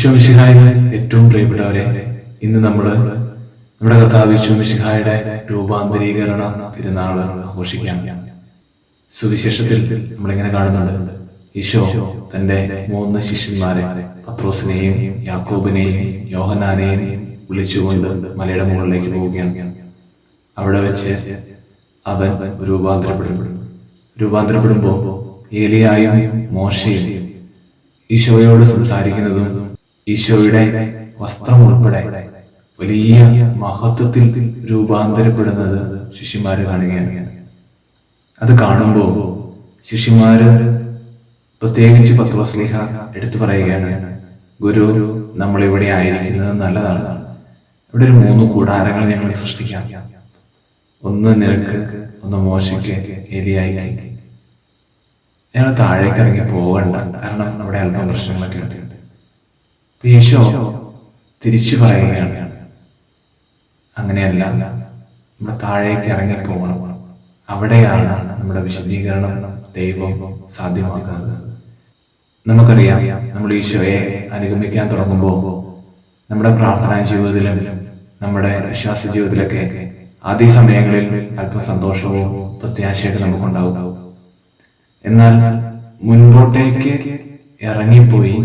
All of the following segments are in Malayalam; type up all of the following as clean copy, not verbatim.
ഈശോ മിശിഹായിൽ ഏറ്റവും പ്രിയപ്പെട്ടവരെ, ഇന്ന് നമ്മുടെ കർത്താവ് ഈശോ മിശിഹായുടെ രൂപാന്തരീകരണ തിരുനാൾ ആഘോഷിക്കാം. സുവിശേഷത്തിൽ നമ്മളിങ്ങനെ കാണുന്നുണ്ട്, ഈശോ തന്റെ 3 ശിഷ്യന്മാരെ പത്രോസിനെയും യാക്കോബിനെയും യോഹന്നാനെയും വിളിച്ചുകൊണ്ട് മലയുടെ മുകളിലേക്ക് പോവുകയാണ്. അവിടെ വെച്ച് അവൻ രൂപാന്തരപ്പെടുമ്പോൾ ഏലിയായും മോശയും ഈശോയോട് സംസാരിക്കുന്നതും ഈശോയുടെ വസ്ത്രം ഉൾപ്പെടെ വലിയ മഹത്വത്തിൽ രൂപാന്തരപ്പെടുന്നത് ശിഷ്യന്മാര് കാണുകയാണ്. അത് കാണുമ്പോൾ ശിഷ്യന്മാര്, പ്രത്യേകിച്ച് പത്രോസ്ലീഹ എടുത്തു പറയുകയാണ്, ഗുരു, നമ്മളിവിടെ ആയിരിക്കുന്നത് നല്ലതാണ്. ഇവിടെ ഒരു 3 കൂടാരങ്ങൾ ഞങ്ങൾ സൃഷ്ടിക്കാം. ഒന്ന് നിനക്ക്, ഒന്ന് മോശയ്ക്ക്, ഏലിയായിക്ക്. ഞങ്ങൾ താഴേക്ക് ഇറങ്ങി പോകണ്ട, കാരണം അവിടെ അല്പം പ്രശ്നങ്ങളൊക്കെ ഉണ്ട്. ഈശോ തിരിച്ചു പറയുകയാണ്, അങ്ങനെയല്ല, നമ്മുടെ താഴേക്ക് ഇറങ്ങി പോകണം. അവിടെയാണ് നമ്മുടെ വിശദീകരണം ദൈവം സാധ്യമാക്കുന്നത്. നമുക്കറിയാം, നമ്മൾ ഈശോയെ അനുഗമിക്കാൻ തുടങ്ങുമ്പോൾ നമ്മുടെ പ്രാർത്ഥനാ ജീവിതത്തിലും നമ്മുടെ വിശ്വാസ ജീവിതത്തിലൊക്കെ ആദ്യ സമയങ്ങളിൽ അല്പം സന്തോഷവും പ്രത്യാശയൊക്കെ നമുക്കുണ്ടാവും. എന്നാൽ മുൻപോട്ടേക്ക് ഇറങ്ങിപ്പോയി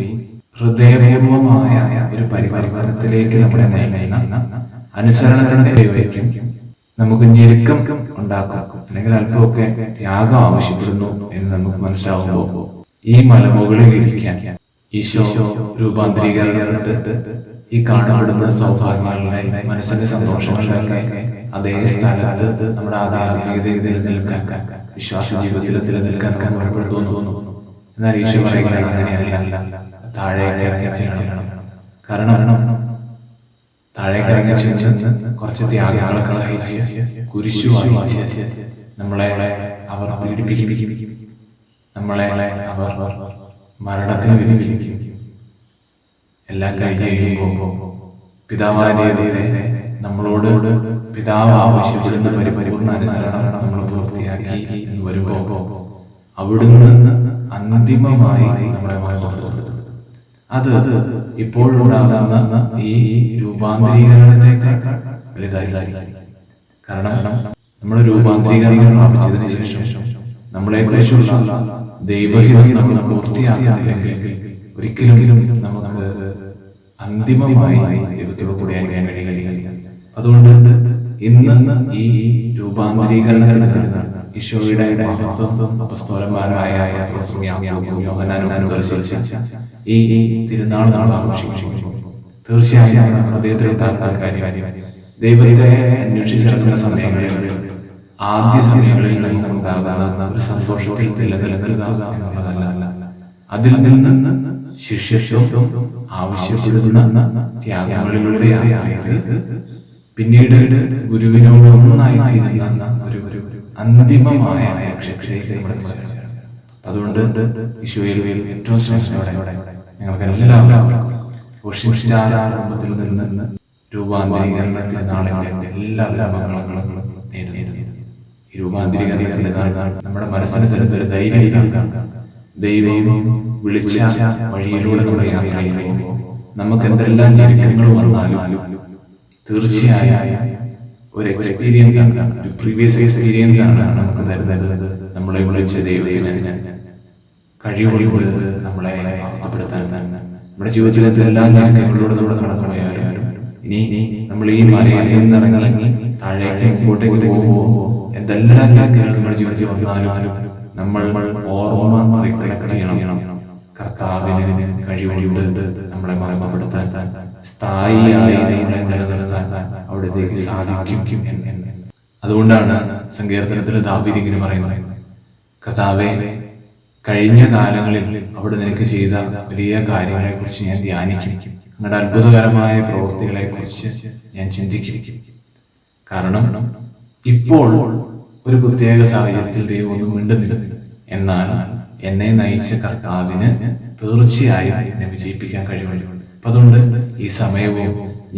ഹൃദയപൂർവമായ ഒരു പരിവർത്തനത്തിലേക്ക് നമ്മളെ നയിക്കുന്ന അനുസരണത്തിന്റെ ദൈവയ്ക്കും നമുക്ക് ഞെരുക്കം ഉണ്ടാക്കും, അല്ലെങ്കിൽ അല്പമൊക്കെ ത്യാഗം ആവശ്യപ്പെടുന്നു എന്ന് നമുക്ക് മനസ്സിലാവുമ്പോൾ ഈ മലമുകളിൽ ഇരിക്കാൻ ഈശോ രൂപാന്തരീകരണപ്പെട്ട് ഈ കാണപ്പെടുന്ന സൗഭാഗ്യങ്ങളുടെ, മനസ്സിന്റെ സന്തോഷങ്ങളുടെ അതേ സ്ഥലത്ത് നമ്മുടെ ആധ്യാത്മികതയിൽ നിലനിൽക്കാൻ, വിശ്വാസ ജീവിതത്തിൽ നിലനിൽക്കാൻ നമുക്ക് തോന്നുന്നു. എന്നാൽ ഈശോ പറയുകയാണ്, അങ്ങനെയല്ല, താഴേക്ക് ഇറങ്ങി ചെയ്യണം. കാരണം താഴേക്ക് ഇറങ്ങി ചെന്ന് കുറച്ച് ത്യാഗങ്ങളൊക്കെ സഹിച്ച് കുരിശു വാങ്ങിച്ച് നമ്മളെ അവർ പീഡിപ്പിക്കും, നമ്മളെ അവർ മരണത്തിന് വിധിക്കും. എല്ലാം കഴിഞ്ഞ് കഴിയുമ്പോൾ പിതാവായ ദൈവത്തെ നമ്മളോട് പിതാവ് ആവശ്യപ്പെടുന്ന പരിപൂർണ്ണ അനുസരണം നമ്മൾ പൂർത്തിയാക്കി എന്ന് വരുമ്പോൾ അവിടുന്ന് അന്തിമമായി നമ്മളെ മഹത്വപ്പെടുത്തും. അത് ഇപ്പോഴുണ്ടാകുന്ന ഈ രൂപാന്തരീകരണത്തെക്കാൾ വലുതായി. കാരണം നമ്മൾ രൂപാന്തരീകരണം പ്രാപിച്ചതിന് ശേഷം നമ്മളെ കുറിച്ചുള്ള ദൈവഹിതം നമ്മൾ പൂർത്തിയാക്കുന്നില്ലെങ്കിൽ ഒരിക്കലും നമുക്ക് അന്തിമമായി ദൈവത്തോട് കൂടി അറിയാൻ കഴിയുകയില്ല. അതുകൊണ്ട് ഇന്ന് ഈ രൂപാന്തരീകരണത്തിന് ഈശോയുടെ മഹത്വം അപ്പസ്തോലന്മാരായ പത്രോസും യാക്കോബും യോഹന്നാനും ദർശിച്ച ഈ തിരുനാൾ നാൾ ആഘോഷിക്കുന്നു. തീർച്ചയായും ഹൃദയത്തിൽ ദൈവത്തെ അന്വേഷിച്ചിറങ്ങുന്ന സമയങ്ങളിൽ, ആദ്യ സമയങ്ങളിൽ നമുക്കുണ്ടാകുന്ന ഒരു സന്തോഷത്തിൽ നിലനിൽക്കുക എന്നുള്ളതല്ല, അതിൽ നിന്ന് ശിഷ്യത്വം ആവശ്യപ്പെടുന്ന ത്യാഗങ്ങളിലൂടെ പിന്നീട് ഗുരുവിനോട് ഒന്നായി തീരുന്ന ഒരു അന്തിമമായ ലക്ഷ്യത്തിലേക്ക് നമ്മൾ എത്തിച്ചേരും. അതുകൊണ്ട് ഈശോയിൽ ഏറ്റവും സ്നേഹത്തോടെ ഞങ്ങൾക്ക് എല്ലാവർക്കും ആരംഭത്തിൽ നിന്ന് രൂപാന്തരീകരണത്തിന് നാളിന്റെ എല്ലാ മംഗളങ്ങളും നേരുന്നു. ഈ രൂപാന്തരീകരണത്തിന് നമ്മുടെ മനസ്സിന് തരുന്നൊരു ധൈര്യം, ദൈവം വിളിച്ച വഴിയിലൂടെ നമ്മൾ യാത്ര ചെയ്യുമ്പോൾ നമുക്ക് എന്തെല്ലാം ഞെരുക്കങ്ങൾ വന്നാലും തീർച്ചയായും ഒരു എക്സ്പീരിയൻസ് ആണ്, ഒരു പ്രീവിയസ് എക്സ്പീരിയൻസ് ആണ് നമുക്ക് തരുന്നത്. നമ്മളെ വിളിച്ച ദൈവത്തിന് കഴിവുകൾ നമ്മളെ വാർത്തപ്പെടുത്താൻ, നമ്മുടെ ജീവിതത്തിൽ എന്തെല്ലാം ഞെരുക്കങ്ങളിലൂടെ നമ്മൾ കടന്നു പോയാലും, ഇനി നമ്മൾ ഈ മലയിൽ നിന്നിറങ്ങി താഴേക്ക് മുമ്പോട്ടേക്ക് പോകുമ്പോൾ എന്തെല്ലാം ഞെരുക്കങ്ങൾ നമ്മുടെ ജീവിതത്തിൽ വന്നാലും നമ്മൾ ഓർമ്മ റിക്കലക്ട് ചെയ്യണം, കർത്താവിന് കഴിവുണ്ട് നമ്മളെ മഹത്വപ്പെടുത്താൻ, സ്ഥായിയായി നമ്മളെ നിലനിർത്താൻ അവിടത്തേക്ക് സാധിക്കും എന്ന്. അതുകൊണ്ടാണ് സങ്കീർത്തനത്തിൽ ദാവീദ് ഇങ്ങനെ പറയുന്നത്, കർത്താവേ, കഴിഞ്ഞ കാലങ്ങളിൽ അവിടെ നിനക്ക് ചെയ്ത വലിയ കാര്യങ്ങളെ കുറിച്ച് ഞാൻ ധ്യാനിക്കും, നിങ്ങളുടെ അത്ഭുതകരമായ പ്രവൃത്തികളെ കുറിച്ച് ഞാൻ ചിന്തിക്കും. കാരണം ഇപ്പോൾ ഒരു പ്രത്യേക സാഹചര്യത്തിൽ ദൈവം ഒന്നും മിണ്ടുന്നില്ല, എന്നാൽ എന്നെ നയിച്ച കർത്താവിന് തീർച്ചയായും എന്നെ വിജയിപ്പിക്കാൻ കഴിവുണ്ട്. അപ്പൊ അതുകൊണ്ട് ഈ സമയവും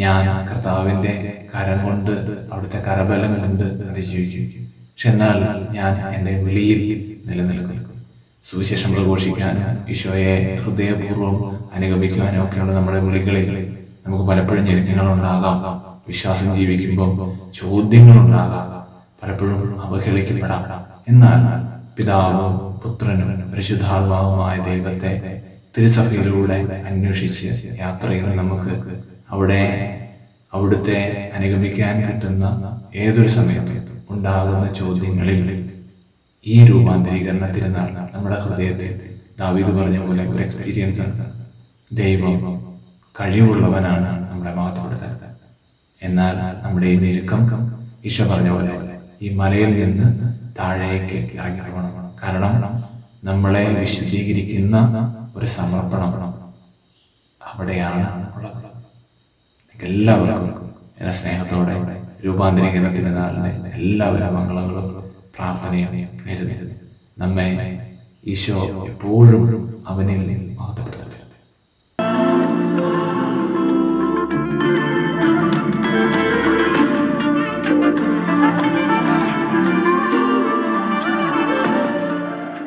ഞാൻ കർത്താവിന്റെ കരം കൊണ്ട്, അവിടുത്തെ കരബലം കൊണ്ട് അതിജീവിക്കും. പക്ഷെ എന്നാൽ ഞാൻ എന്റെ വിളിയിൽ നിലനിൽക്കും. സുവിശേഷം പ്രഘോഷിക്കാനും ഈശോയെ ഹൃദയപൂർവ്വം അനുഗമിക്കുവാനോ ഒക്കെയുള്ള നമ്മുടെ വിളികളിൽ നമുക്ക് പലപ്പോഴും ഞെരുക്കങ്ങളുണ്ടാകാം. വിശ്വാസം ജീവിക്കുമ്പോൾ ചോദ്യങ്ങളുണ്ടാകാം, പലപ്പോഴും അവഹേളിക്കപ്പെടാം. എന്നാൽ പിതാവും പുത്രനും പരിശുദ്ധാത്മാവുമായ ദൈവത്തെ തിരുസഭയിലൂടെ അന്വേഷിച്ച് യാത്ര ചെയ്ത് നമുക്ക് അവിടുത്തെ അനുഗമിക്കാൻ കിട്ടുന്ന ഏതൊരു സമയത്തും ഉണ്ടാകുന്ന ചോദ്യങ്ങളിൽ ഈ രൂപാന്തരീകരണ തിരുനാൾ നമ്മുടെ ഹൃദയത്തിൽ ദാവീദ് പറഞ്ഞ പോലെ ഒരു എക്സ്പീരിയൻസ് ആണ്. ദൈവം കഴിവുള്ളവനാണ് നമ്മളെ മഹത്വപ്പെടുത്താൻ. എന്നാൽ നമ്മുടെ ഈ ഞെരുക്കം ഈശോ പറഞ്ഞ പോലെ ഈ മലയിൽ നിന്ന് താഴേക്ക് ഇറങ്ങി പോകണം. കാരണം നമ്മളെ വിശദീകരിക്കുന്ന ഒരു സമർപ്പണം അവിടെയാണ് ഉള്ളത്. എല്ലാവർക്കും എന്നെ സ്നേഹത്തോടെ രൂപാന്തരീകരണത്തിന് നാളിലെ എല്ലാവിധ മംഗളങ്ങളും പ്രാർത്ഥനയും നേരുന്നു. നമ്മെ ഈശോ എപ്പോഴും അവനിൽ മഹത്വപ്പെടുത്തും.